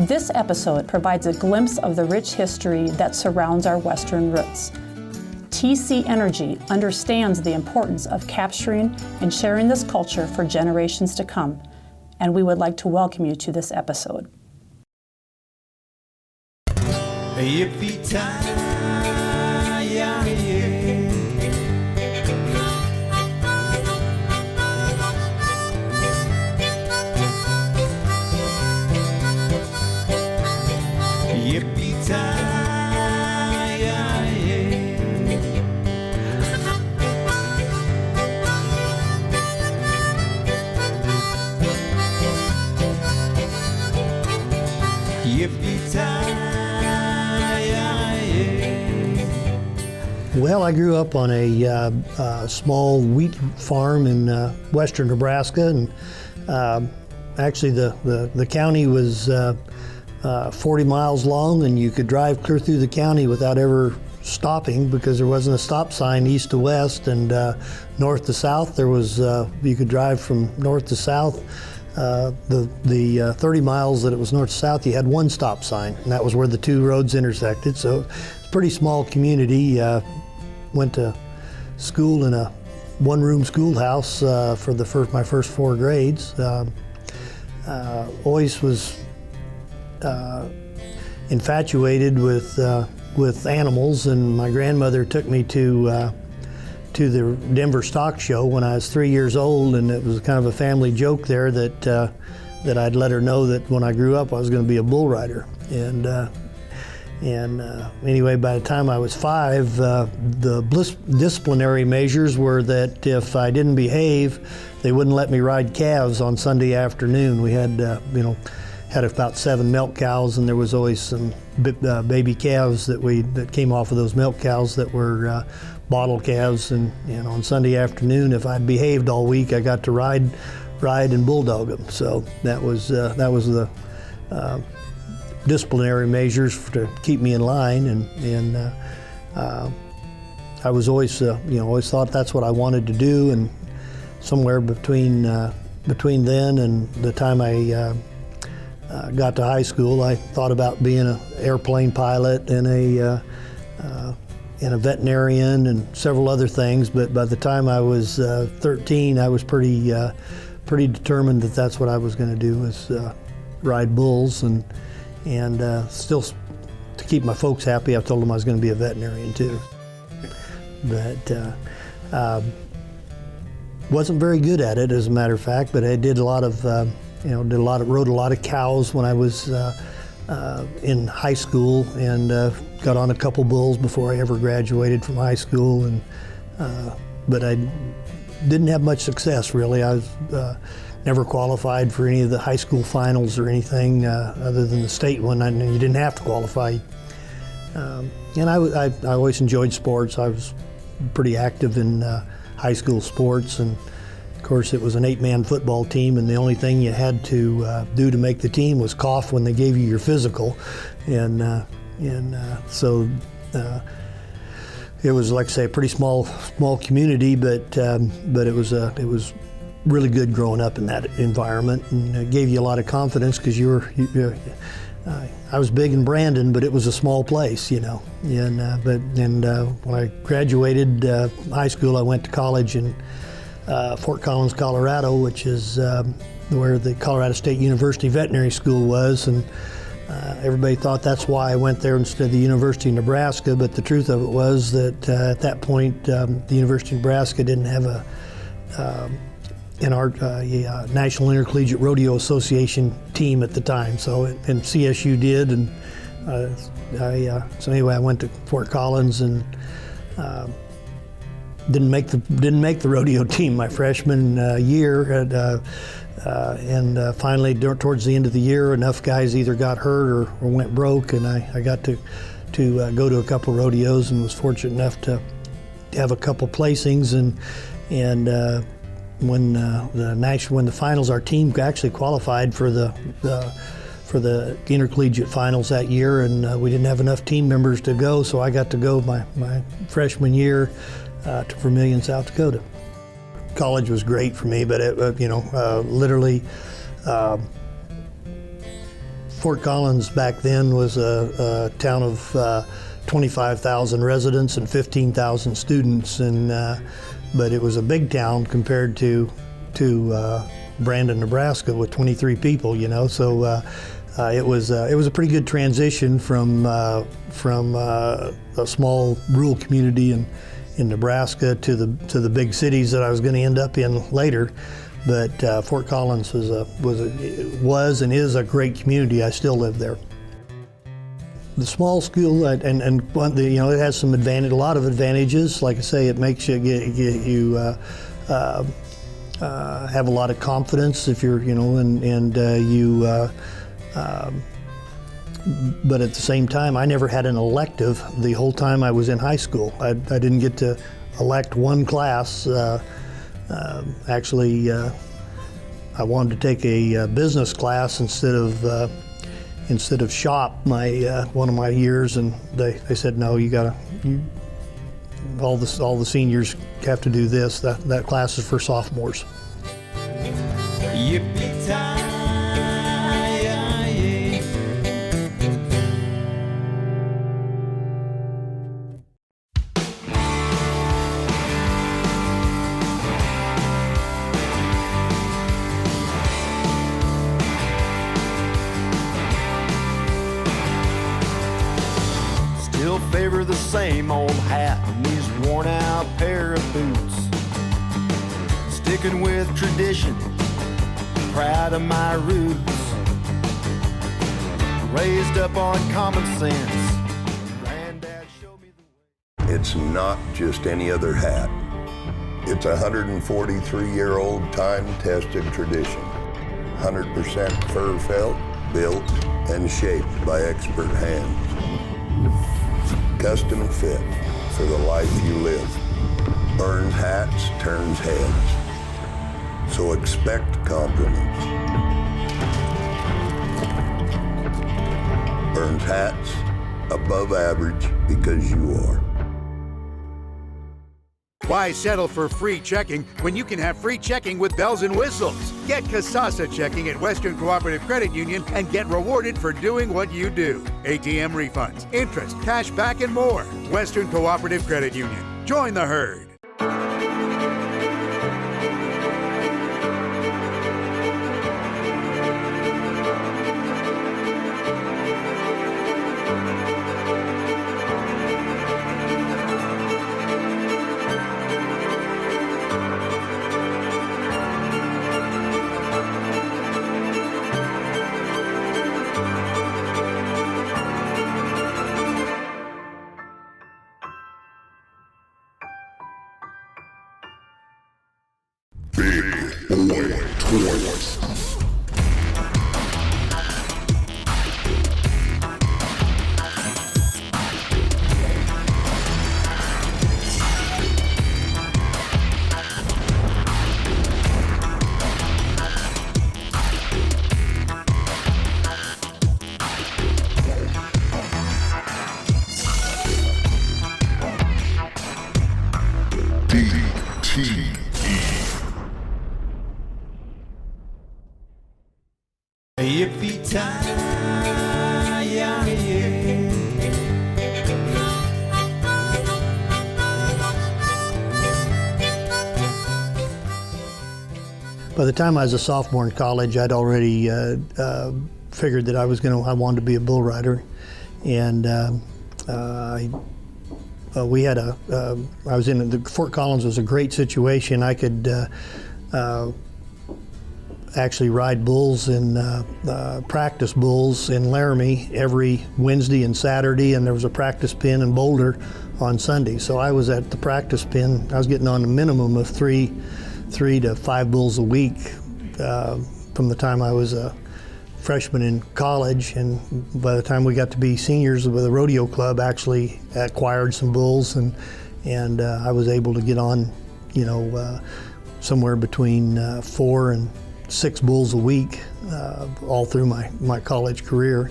This episode provides a glimpse of the rich history that surrounds our Western roots. TC Energy understands the importance of capturing and sharing this culture for generations to come, and we would like to welcome you to this episode. Well, I grew up on a small wheat farm in western Nebraska, and actually the county was 40 miles long, and you could drive clear through the county without ever stopping because there wasn't a stop sign east to west, and north to south there was, you could drive from north to south. The 30 miles that it was north to south, you had one stop sign, and that was where the two roads intersected. So it's a pretty small community. Went to school in a one-room schoolhouse for my first 4 grades. Always was infatuated with animals, and my grandmother took me to the Denver Stock Show when I was 3 years old, and it was kind of a family joke there that I'd let her know that when I grew up I was going to be a bull rider. And anyway, by the time I was 5, the disciplinary measures were that if I didn't behave, they wouldn't let me ride calves on Sunday afternoon. We had had about 7 milk cows, and there was always some baby calves that came off of those milk cows that were bottle calves. And on Sunday afternoon, if I'd behaved all week, I got to ride and bulldog them. So that was the disciplinary measures to keep me in line, and I was always thought that's what I wanted to do. And somewhere between then and the time I got to high school, I thought about being an airplane pilot and a veterinarian and several other things. But by the time I was 13, I was pretty determined that that's what I was going to do, was ride bulls. And still, to keep my folks happy, I told them I was going to be a veterinarian too. But wasn't very good at it, as a matter of fact. But I did a lot of, rode a lot of cows when I was in high school, and got on a couple bulls before I ever graduated from high school. And but I didn't have much success, really. I was never qualified for any of the high school finals or anything other than the state one, and you didn't have to qualify. And I always enjoyed sports. I was pretty active in high school sports, and of course it was an 8-man football team, and the only thing you had to do to make the team was cough when they gave you your physical. And so it was, like I say, a pretty small community, but it was really good growing up in that environment, and it gave you a lot of confidence because I was big in Brandon, but it was a small place, And when I graduated high school, I went to college in Fort Collins, Colorado, which is where the Colorado State University Veterinary School was, and everybody thought that's why I went there instead of the University of Nebraska. But the truth of it was that at that point, the University of Nebraska didn't have a National Intercollegiate Rodeo Association team at the time, and CSU did, and so anyway, I went to Fort Collins and didn't make the rodeo team my freshman year, and finally towards the end of the year, enough guys either got hurt or went broke, and I got to go to a couple rodeos and was fortunate enough to have a couple placings, and when the finals, our team actually qualified for the intercollegiate finals that year, and we didn't have enough team members to go, so I got to go my freshman year to Vermillion, South Dakota. College was great for me, but it, literally Fort Collins back then was a town of 25,000 residents and 15,000 students, and but it was a big town compared to Brandon, Nebraska, with 23 people. You know, so it was a pretty good transition from a small rural community in Nebraska to the big cities that I was going to end up in later. But Fort Collins was and is a great community. I still live there. The small school and you know, it has some a lot of advantages. Like I say, it makes you have a lot of confidence if you're, you know, but at the same time, I never had an elective the whole time I was in high school. I didn't get to elect one class. Actually, I wanted to take a business class instead of shop one of my years, and they said, no, all the seniors have to do this. That class is for sophomores. Yippee-ki-yay. Still favor the same old hat and these worn out pair of boots. Sticking with tradition, proud of my roots. Raised up on common sense. Granddad showed me the way. It's not just any other hat. It's a 143-year-old time-tested tradition. 100% fur felt, built, and shaped by expert hands. Custom fit for the life you live. Burns hats, turns heads. So expect compliments. Burns hats, above average because you are. Why settle for free checking when you can have free checking with bells and whistles? Get Casasa checking at Western Cooperative Credit Union and get rewarded for doing what you do. ATM refunds, interest, cash back, and more. Western Cooperative Credit Union. Join the herd. By the time I was a sophomore in college, I'd already figured that I wanted to be a bull rider, and we had I was in the Fort Collins was a great situation. I could actually ride bulls and practice bulls in Laramie every Wednesday and Saturday, and there was a practice pen in Boulder on Sunday. So I was at the practice pen. I was getting on a minimum of three to five bulls a week from the time I was a freshman in college, and by the time we got to be seniors, the rodeo club actually acquired some bulls, and I was able to get on, somewhere between 4 and 6 bulls a week all through my college career.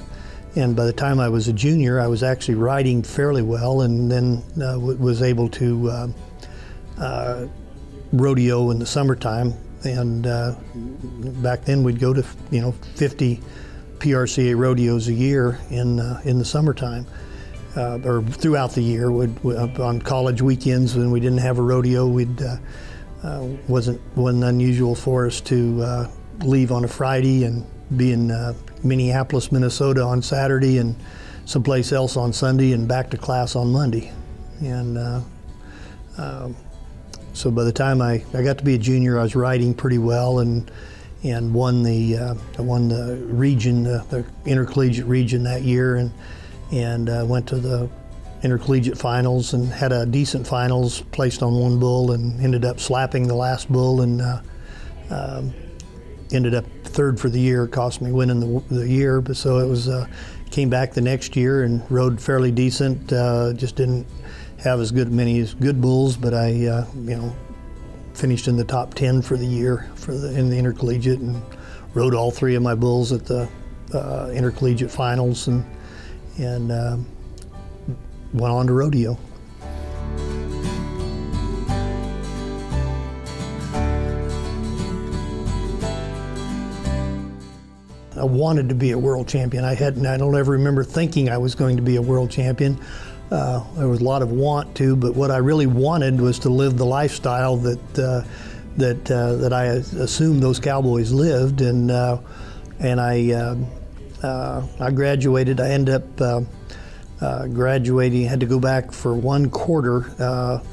And by the time I was a junior, I was actually riding fairly well, and then was able to rodeo in the summertime. And back then we'd go to 50 PRCA rodeos a year in the summertime, or throughout the year. On college weekends when we didn't have a rodeo, wasn't unusual for us to leave on a Friday and be in Minneapolis, Minnesota on Saturday and someplace else on Sunday and back to class on Monday. And so by the time I got to be a junior, I was riding pretty well and won the region, the intercollegiate region that year, and went to the intercollegiate finals and had a decent finals, placed on one bull and ended up slapping the last bull and ended up third for the year. It cost me winning the year, but so it was. Came back the next year and rode fairly decent. Just didn't have as many good bulls, but I finished in the top 10 for the year in the intercollegiate and rode all three of my bulls at the intercollegiate finals and went on to rodeo. I wanted to be a world champion. I don't ever remember thinking I was going to be a world champion. There was a lot of want to, but what I really wanted was to live the lifestyle that I assumed those cowboys lived, and I graduated. I ended up graduating. Had to go back for 1 quarter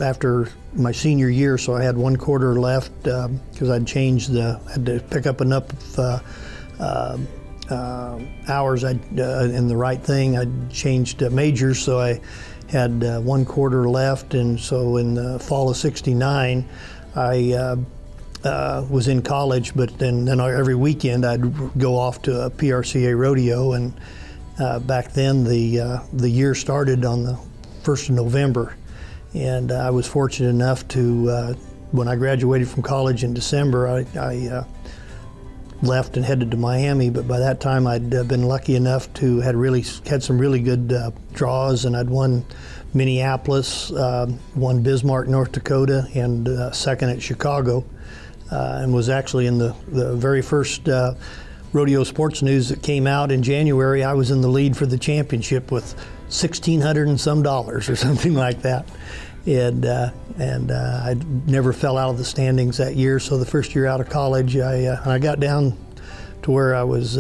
after my senior year, so I had 1 quarter left because I'd changed had to pick up enough hours in the right thing. I changed majors, so I had 1 quarter left, and so in the fall of '69 I was in college, but then every weekend I'd go off to a PRCA rodeo, and back then the year started on the 1st of November, and I was fortunate enough to when I graduated from college in December, I left and headed to Miami, but by that time I'd been lucky enough to had some really good draws, and I'd won Minneapolis, won Bismarck, North Dakota, and second at Chicago, and was actually in the very first rodeo sports news that came out in January. I was in the lead for the championship with $1,600 and some dollars or something like that. And I never fell out of the standings that year. So the first year out of college, I got down to where I was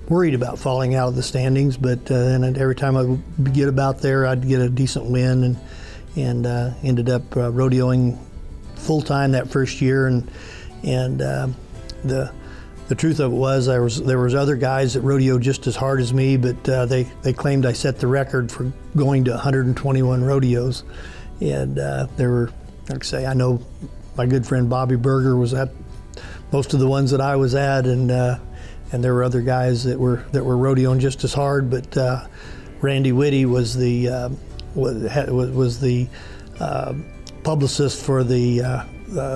worried about falling out of the standings. But then every time I would get about there, I'd get a decent win, and ended up rodeoing full time that first year. And the truth of it was, there was other guys that rodeoed just as hard as me, but they claimed I set the record for going to 121 rodeos. And there were, like I say, I know my good friend Bobby Berger was at most of the ones that I was at, and there were other guys that were rodeoing just as hard. But Randy Whitty was the publicist for the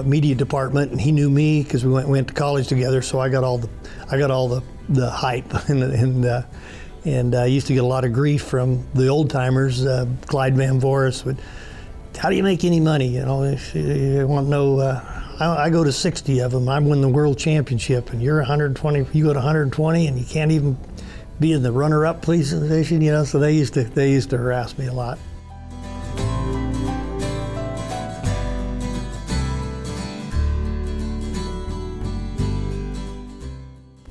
media department, and he knew me because we went to college together. So I got all the hype, and I used to get a lot of grief from the old timers. Clyde Van Voris would, "How do you make any money? You know, if you want to know." I go to 60 of them. I win the world championship, and you're 120. You go to 120, and you can't even be in the runner-up position. You know, so they used to harass me a lot.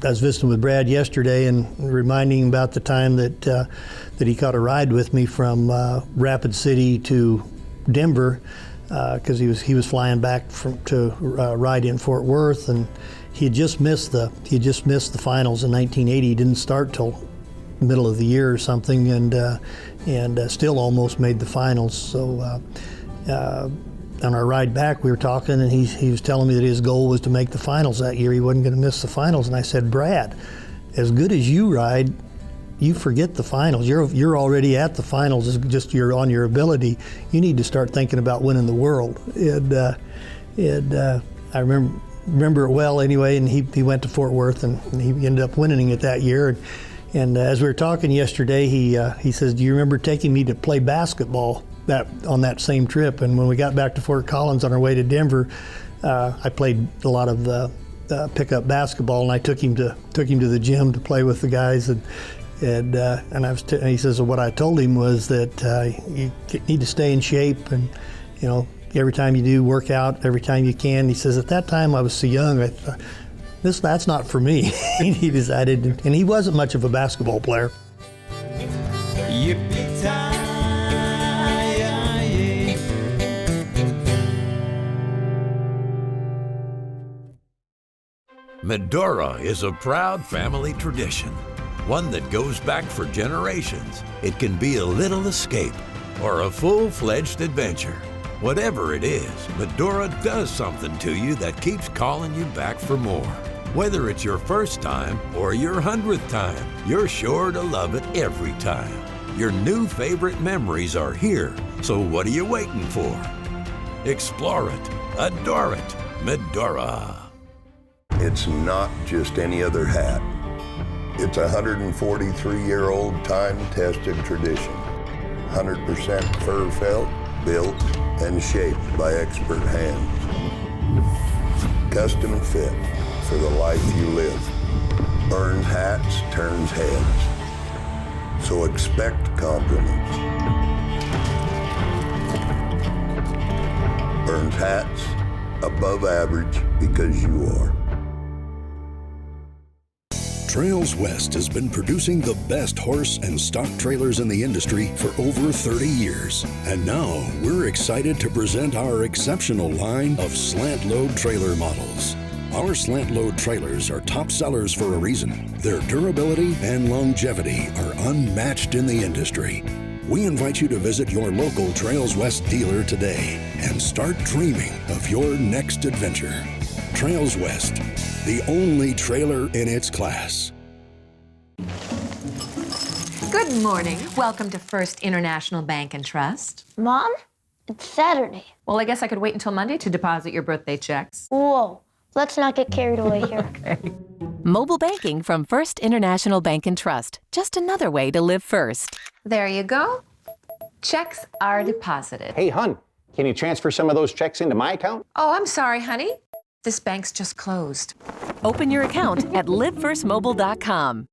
I was visiting with Brad yesterday and reminding him about the time that he caught a ride with me from Rapid City to Denver, because he was flying back to ride in Fort Worth, and he had just missed the finals in 1980. He didn't start till middle of the year or something, and still almost made the finals. So on our ride back, we were talking, and he was telling me that his goal was to make the finals that year. He wasn't going to miss the finals. And I said, "Brad, as good as you ride, you forget the finals. You're already at the finals. It's just on your ability. You need to start thinking about winning the world." And I remember it well anyway. And he went to Fort Worth, and he ended up winning it that year. And as we were talking yesterday, he says, "Do you remember taking me to play basketball on that same trip?" And when we got back to Fort Collins on our way to Denver, I played a lot of pickup basketball, and I took him to the gym to play with the guys, and he says, well, what I told him was that you need to stay in shape, and every time you do, work out every time you can. He says, at that time I was so young, I thought, that's not for me. He decided, and he wasn't much of a basketball player. Medora is a proud family tradition, one that goes back for generations. It can be a little escape or a full-fledged adventure. Whatever it is, Medora does something to you that keeps calling you back for more. Whether it's your first time or your 100th time, you're sure to love it every time. Your new favorite memories are here, so what are you waiting for? Explore it, adore it, Medora. It's not just any other hat. It's a 143-year-old time-tested tradition. 100% fur felt, built, and shaped by expert hands. Custom fit for the life you live. Burns hats, turns heads. So expect compliments. Burns hats, above average because you are. Trails West has been producing the best horse and stock trailers in the industry for over 30 years. And now we're excited to present our exceptional line of slant load trailer models. Our slant load trailers are top sellers for a reason. Their durability and longevity are unmatched in the industry. We invite you to visit your local Trails West dealer today and start dreaming of your next adventure. Trails West, the only trailer in its class. Good morning. Welcome to First International Bank and Trust. Mom, it's Saturday. Well, I guess I could wait until Monday to deposit your birthday checks. Whoa, let's not get carried away here. Okay. Mobile banking from First International Bank and Trust. Just another way to live first. There you go. Checks are deposited. Hey, hon, can you transfer some of those checks into my account? Oh, I'm sorry, honey. This bank's just closed. Open your account at livefirstmobile.com.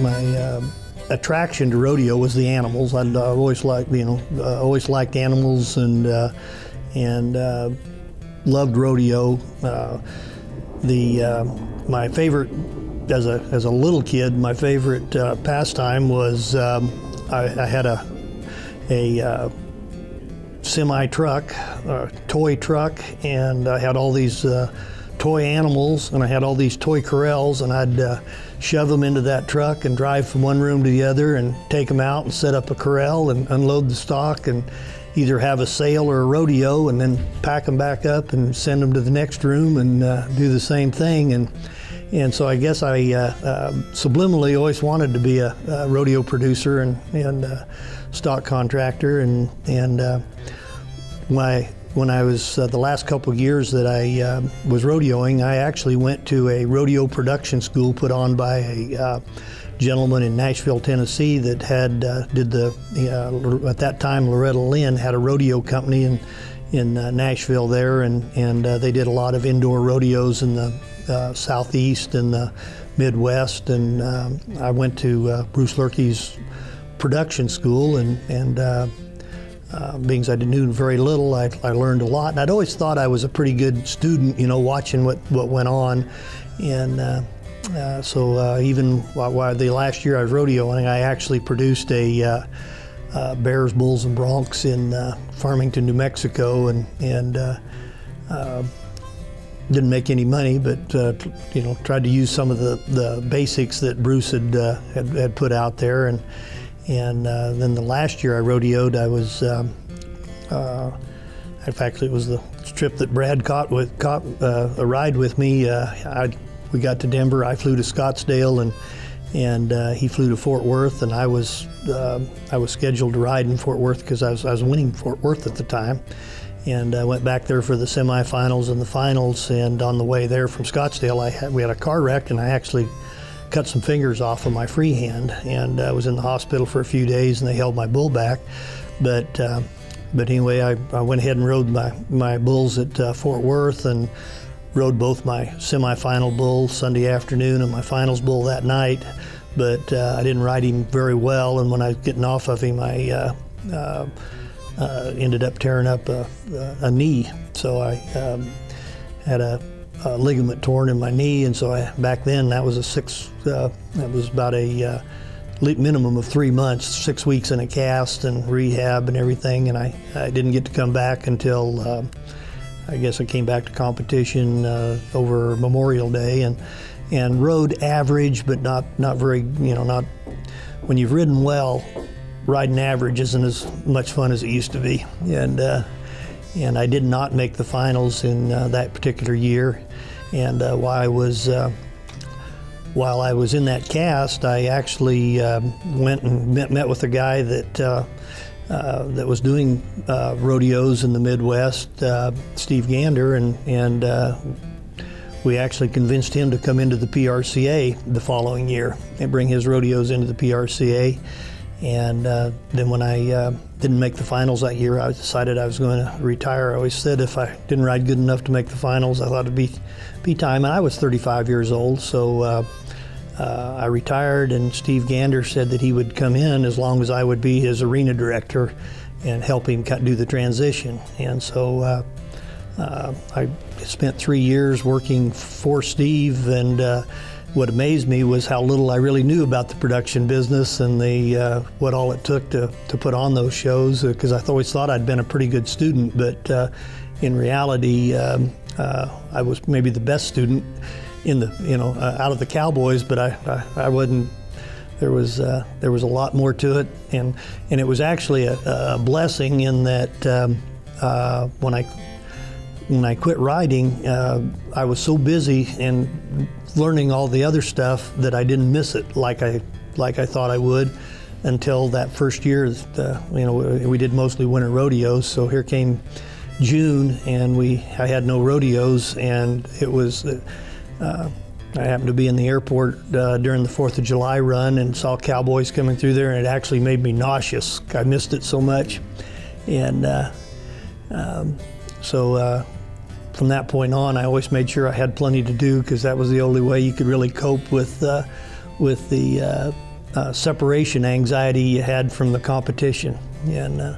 My attraction to rodeo was the animals. I'd always liked, always liked animals and loved rodeo. My favorite, as a little kid, my favorite pastime was I had a semi truck, a toy truck, and I had all these toy animals, and I had all these toy corrals, and I'd shove them into that truck and drive from one room to the other and take them out and set up a corral and unload the stock and either have a sale or a rodeo and then pack them back up and send them to the next room and do the same thing. And so I guess I subliminally always wanted to be a rodeo producer and stock contractor. And when I was the last couple of years that I was rodeoing, I actually went to a rodeo production school put on by a gentleman in Nashville, Tennessee that had at that time Loretta Lynn had a rodeo company in Nashville there, and they did a lot of indoor rodeos in the Southeast and the Midwest, and I went to Bruce Lurkey's production school, and being as I knew very little, I learned a lot, and I'd always thought I was a pretty good student, watching what went on, and so even while the last year I was rodeoing, I actually produced a Bears, Bulls, and Broncs in Farmington, New Mexico, and didn't make any money, but tried to use some of the basics that Bruce had put out there, and then the last year I rodeoed, I was in fact it was the trip that Brad caught a ride with me. We got to Denver, I flew to Scottsdale, and he flew to Fort Worth, and I was scheduled to ride in Fort Worth because I was winning Fort Worth at the time. And I went back there for the semifinals and the finals, and on the way there from Scottsdale, we had a car wreck, and I actually cut some fingers off of my free hand, and I was in the hospital for a few days, and they held my bull back. But anyway, I went ahead and rode my bulls at Fort Worth, and rode both my semifinal bull Sunday afternoon and my finals bull that night. But I didn't ride him very well, and when I was getting off of him, I ended up tearing up a knee. So I had a ligament torn in my knee, and so back then that was that was about a minimum of 3 months, 6 weeks in a cast and rehab and everything, and I didn't get to come back until I guess I came back to competition over Memorial Day, and rode average, but not very, not, when you've ridden well, riding average isn't as much fun as it used to be. And I did not make the finals in that particular year. And while I was in that cast, I actually went and met with a guy that was doing rodeos in the Midwest, Steve Gander, and we actually convinced him to come into the PRCA the following year and bring his rodeos into the PRCA. And then when I didn't make the finals that year, I decided I was going to retire. I always said if I didn't ride good enough to make the finals, I thought it'd be time. And I was 35 years old, so I retired, and Steve Gander said that he would come in as long as I would be his arena director and help him do the transition. And so I spent 3 years working for Steve, and what amazed me was how little I really knew about the production business and what all it took to put on those shows, because I always thought I'd been a pretty good student, but in reality I was maybe the best student in the out of the Cowboys, but I wasn't. There was a lot more to it, and it was actually a blessing in that when I quit riding, I was so busy and learning all the other stuff that I didn't miss it like I thought I would until that first year. We did mostly winter rodeos, so here came June, and I had no rodeos, and it was. I happened to be in the airport during the 4th of July run and saw cowboys coming through there, and it actually made me nauseous. I missed it so much, and so from that point on, I always made sure I had plenty to do, because that was the only way you could really cope with the separation anxiety you had from the competition. And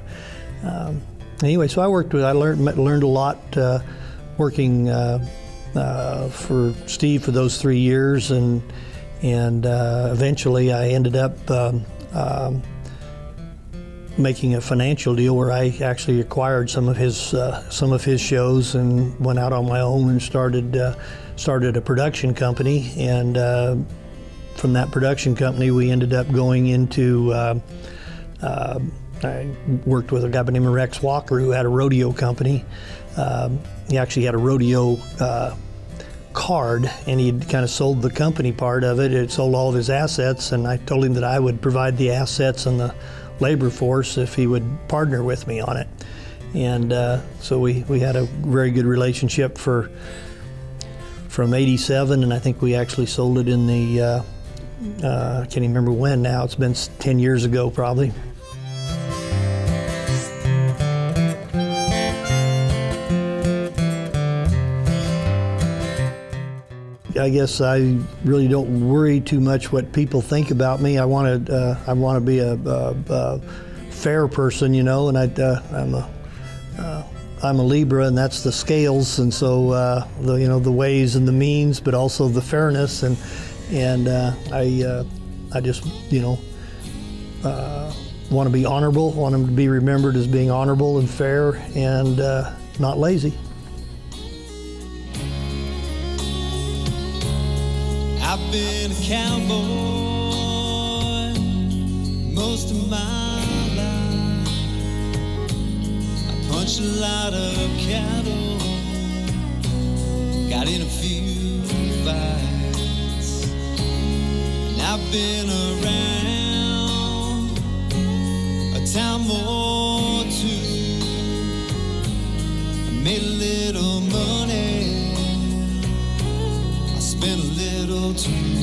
anyway, so I learned a lot working for Steve for those 3 years, and eventually I ended up making a financial deal where I actually acquired some of his shows and went out on my own and started a production company. And from that production company, we ended up going into. I worked with a guy by the name of Rex Walker, who had a rodeo company. He actually had a rodeo card, and he'd kind of sold the company part of it. It sold all of his assets, and I told him that I would provide the assets and the labor force if he would partner with me on it. And so we had a very good relationship from '87, and I think we actually sold it in the I can't even remember when now. It's been 10 years ago probably. I guess I really don't worry too much what people think about me. I want to be a fair person, and I'm a Libra, and that's the scales, and so the ways and the means, but also the fairness, and I just want to be honorable, want them to be remembered as being honorable and fair, and not lazy. I've been a cowboy most of my life. I punched a lot of cattle, got in a few fights, and I've been around a time or two. I made a little money, spent a little too.